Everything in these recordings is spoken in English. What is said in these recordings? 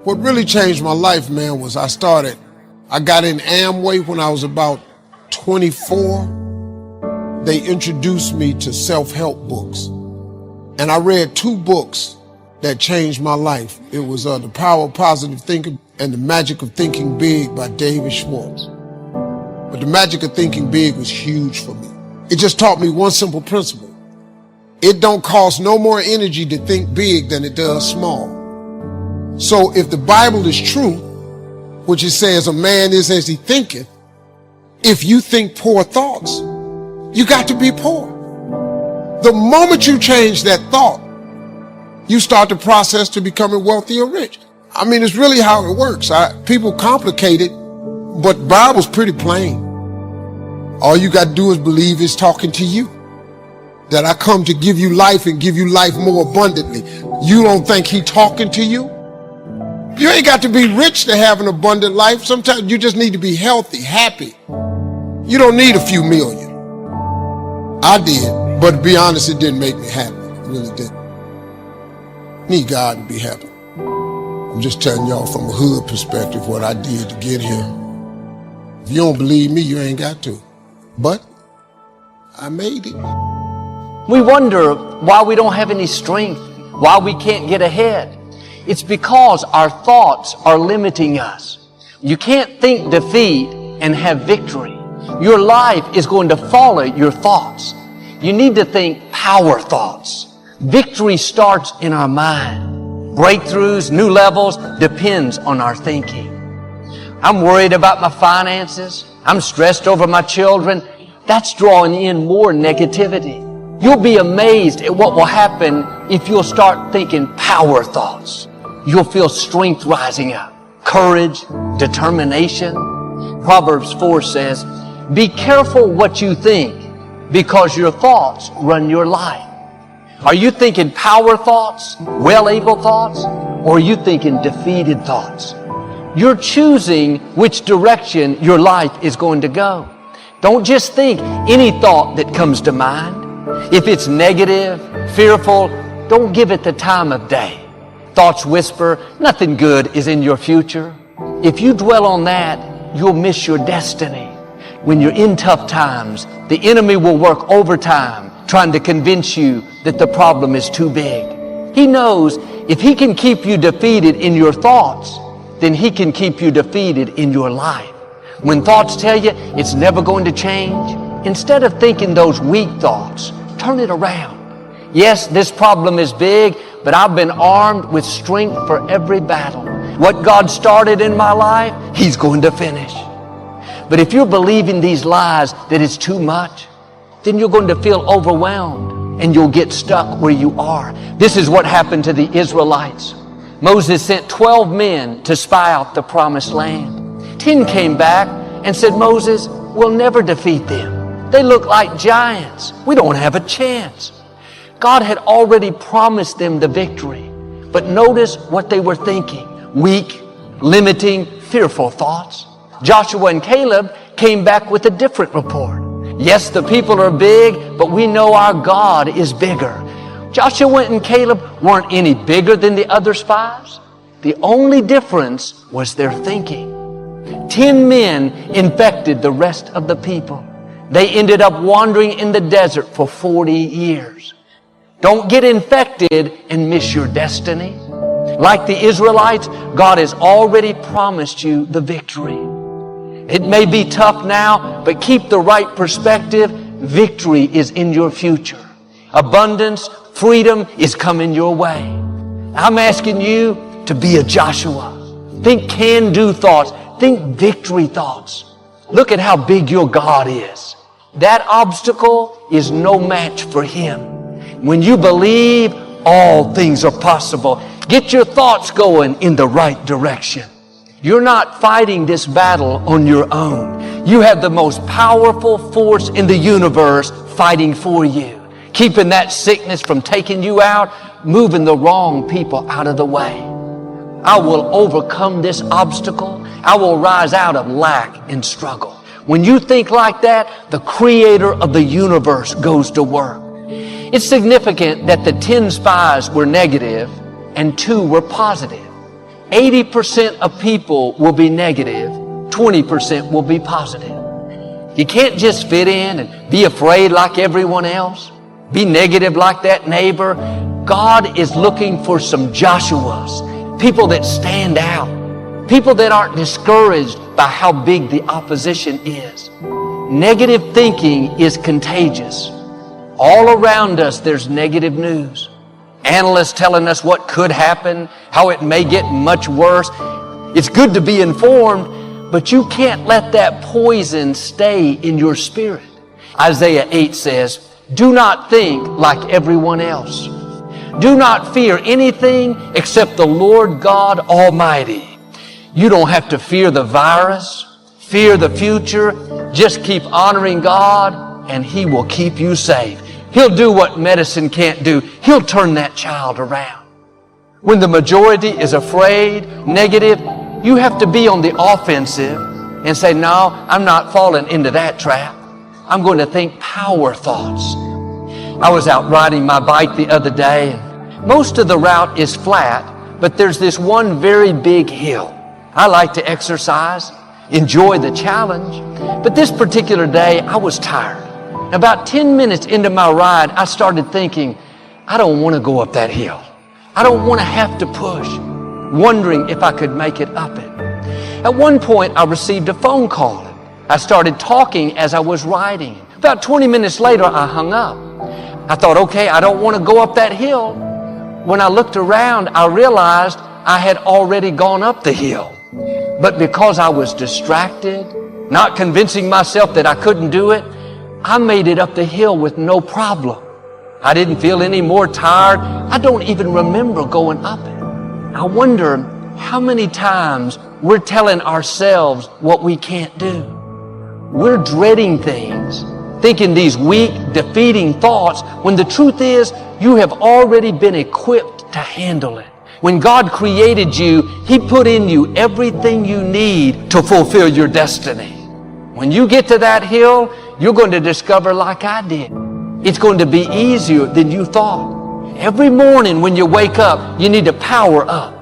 What really changed my life, man, was I got in Amway when I was about 24. They introduced me to self-help books. And I read 2 books that changed my life. It was The Power of Positive Thinking and The Magic of Thinking Big by David Schwartz. But The Magic of Thinking Big was huge for me. It just taught me one simple principle. It don't cost no more energy to think big than it does small. So if the Bible is true, which it says a man is as he thinketh, if you think poor thoughts, you got to be poor. The moment you change that thought, you start the process to becoming wealthy or rich. I mean, it's really how it works. People complicate it, but the Bible's pretty plain. All you got to do is believe it's talking to you. That I come to give you life and give you life more abundantly. You don't think He's talking to you? You ain't got to be rich to have an abundant life. Sometimes you just need to be healthy, happy. You don't need a few million. I did, but to be honest, it didn't make me happy. It really didn't. Need God to be happy. I'm just telling y'all from a hood perspective what I did to get here. If you don't believe me, you ain't got to. But I made it. We wonder why we don't have any strength, why we can't get ahead. It's because our thoughts are limiting us. You can't think defeat and have victory. Your life is going to follow your thoughts. You need to think power thoughts. Victory starts in our mind. Breakthroughs, new levels, depends on our thinking. I'm worried about my finances. I'm stressed over my children. That's drawing in more negativity. You'll be amazed at what will happen if you'll start thinking power thoughts. You'll feel strength rising up, courage, determination. Proverbs 4 says, "Be careful what you think, because your thoughts run your life." Are you thinking power thoughts, well-able thoughts, or are you thinking defeated thoughts? You're choosing which direction your life is going to go. Don't just think any thought that comes to mind. If it's negative, fearful, don't give it the time of day. Thoughts whisper, nothing good is in your future. If you dwell on that, you'll miss your destiny. When you're in tough times, the enemy will work overtime trying to convince you that the problem is too big. He knows if he can keep you defeated in your thoughts, then he can keep you defeated in your life. When thoughts tell you it's never going to change, instead of thinking those weak thoughts, turn it around. Yes, this problem is big, but I've been armed with strength for every battle. What God started in my life, He's going to finish. But if you're believing these lies that it's too much, then you're going to feel overwhelmed and you'll get stuck where you are. This is what happened to the Israelites. Moses sent 12 men to spy out the promised land. 10 came back and said, "Moses, we'll never defeat them. They look like giants. We don't have a chance." God had already promised them the victory. But notice what they were thinking. Weak, limiting, fearful thoughts. Joshua and Caleb came back with a different report. Yes, the people are big, but we know our God is bigger. Joshua and Caleb weren't any bigger than the other spies. The only difference was their thinking. 10 men infected the rest of the people. They ended up wandering in the desert for 40 years. Don't get infected and miss your destiny. Like the Israelites, God has already promised you the victory. It may be tough now, but keep the right perspective. Victory is in your future. Abundance, freedom is coming your way. I'm asking you to be a Joshua. Think can-do thoughts. Think victory thoughts. Look at how big your God is. That obstacle is no match for Him. When you believe, all things are possible. Get your thoughts going in the right direction. You're not fighting this battle on your own. You have the most powerful force in the universe fighting for you, keeping that sickness from taking you out, moving the wrong people out of the way. I will overcome this obstacle. I will rise out of lack and struggle. When you think like that, the creator of the universe goes to work. It's significant that the 10 spies were negative and 2 were positive. 80% of people will be negative, 20% will be positive. You can't just fit in and be afraid like everyone else, be negative like that neighbor. God is looking for some Joshuas, people that stand out, people that aren't discouraged by how big the opposition is. Negative thinking is contagious. All around us there's negative news. Analysts telling us what could happen, how it may get much worse. It's good to be informed, but you can't let that poison stay in your spirit. Isaiah 8 says, "Do not think like everyone else. Do not fear anything except the Lord God Almighty." You don't have to fear the virus, fear the future. Just keep honoring God and He will keep you safe. He'll do what medicine can't do. He'll turn that child around. When the majority is afraid, negative, you have to be on the offensive and say, "No, I'm not falling into that trap. I'm going to think power thoughts." I was out riding my bike the other day, and most of the route is flat, but there's this one very big hill. I like to exercise, enjoy the challenge, but this particular day I was tired. About 10 minutes into my ride, I started thinking, I don't want to go up that hill. I don't want to have to push, wondering if I could make it up it. At one point, I received a phone call. I started talking as I was riding. About 20 minutes later, I hung up. I thought, okay, I don't want to go up that hill. When I looked around, I realized I had already gone up the hill. But because I was distracted, not convincing myself that I couldn't do it, I made it up the hill with no problem. I didn't feel any more tired. I don't even remember going up it. I wonder how many times we're telling ourselves what we can't do. We're dreading things, thinking these weak, defeating thoughts, when the truth is you have already been equipped to handle it. When God created you, He put in you everything you need to fulfill your destiny. When you get to that hill, you're going to discover, like I did, it's going to be easier than you thought. Every morning when you wake up, you need to power up.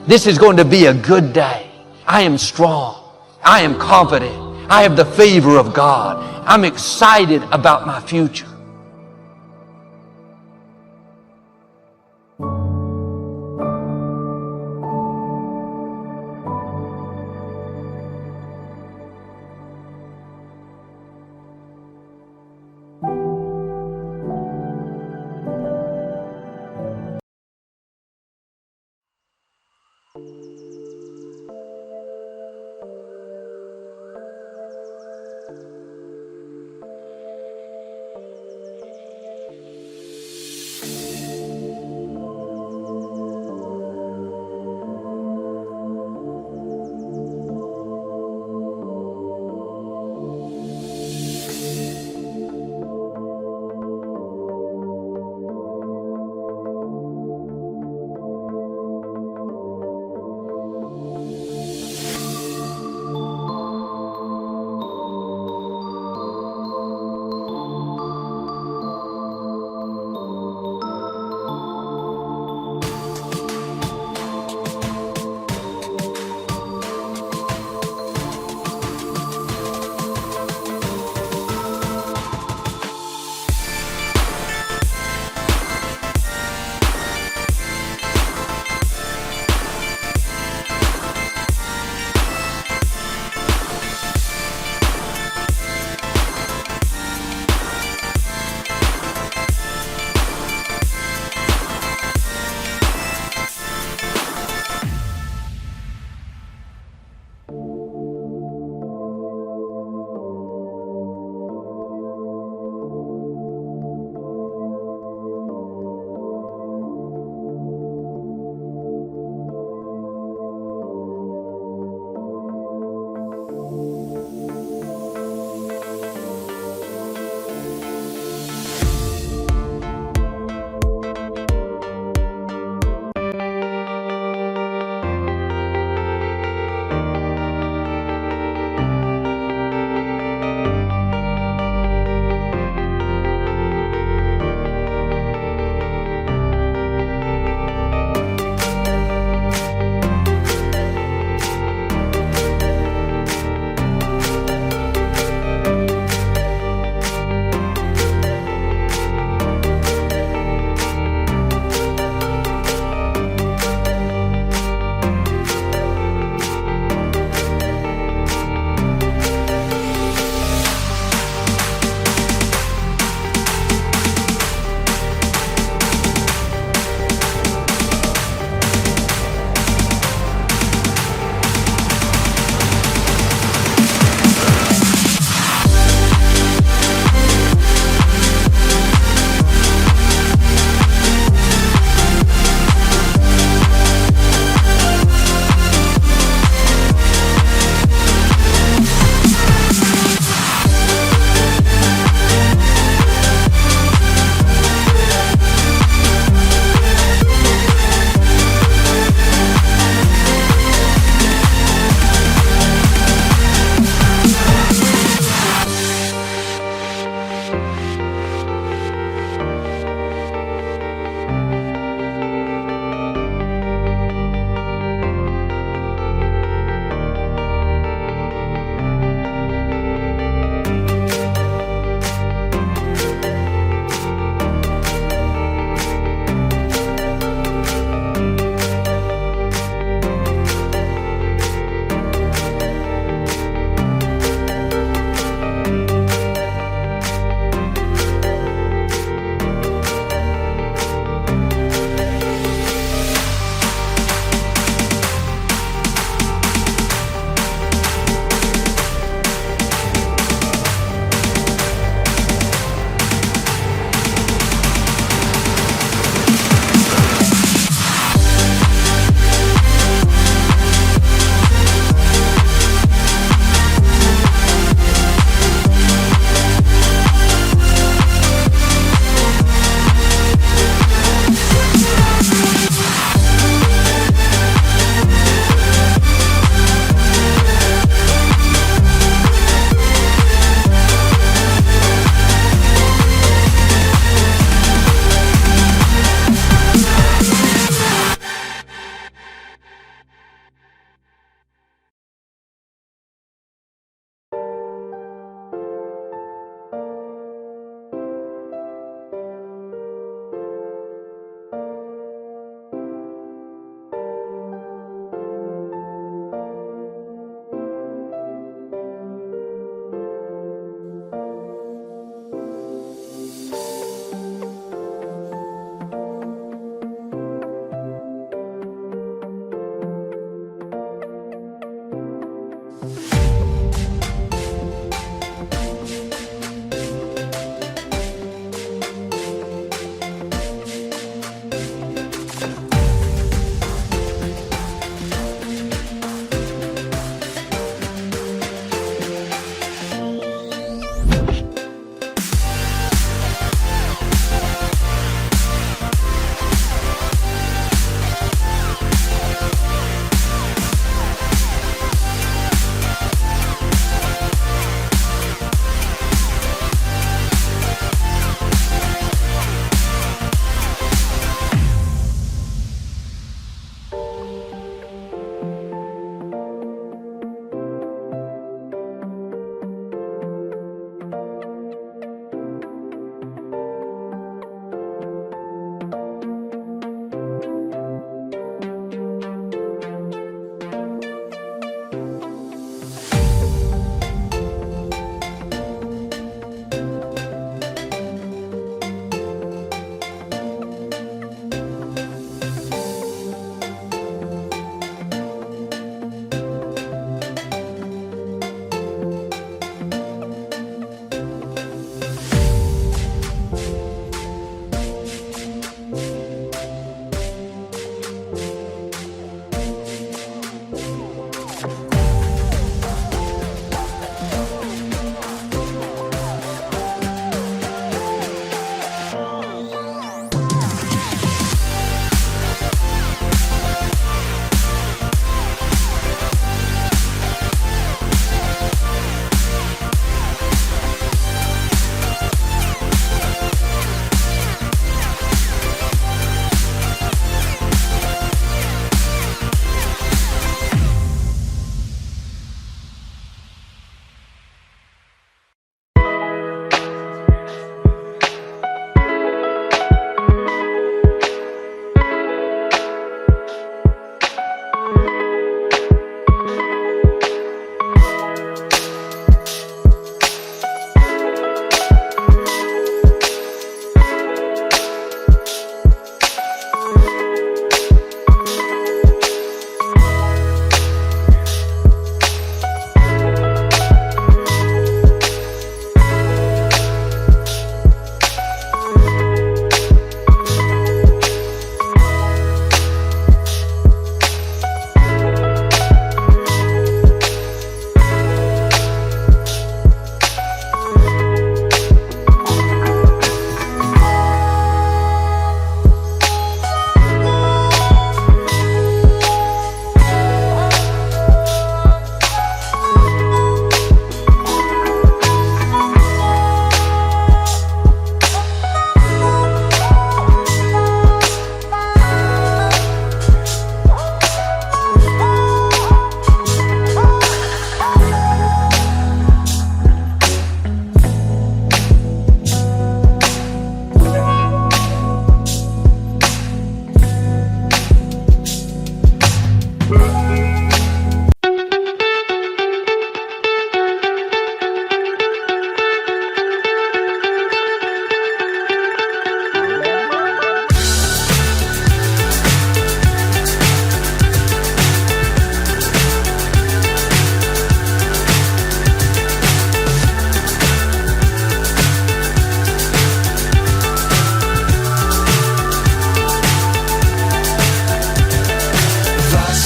This is going to be a good day. I am strong. I am confident. I have the favor of God. I'm excited about my future.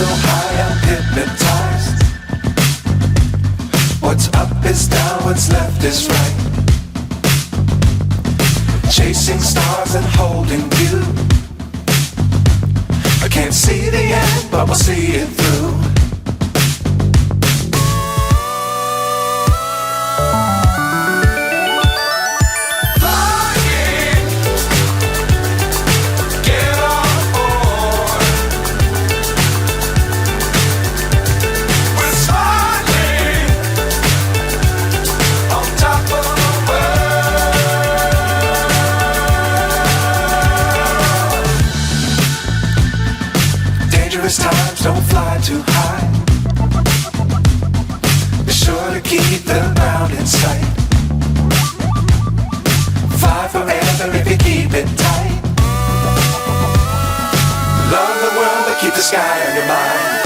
so high I'm hypnotized. What's up is down, what's left is right. Chasing stars and holding you. I can't see the end, but we'll see it through. Times don't fly too high. Be sure to keep the ground in sight. Fly forever if you keep it tight. Love the world but keep the sky on your mind.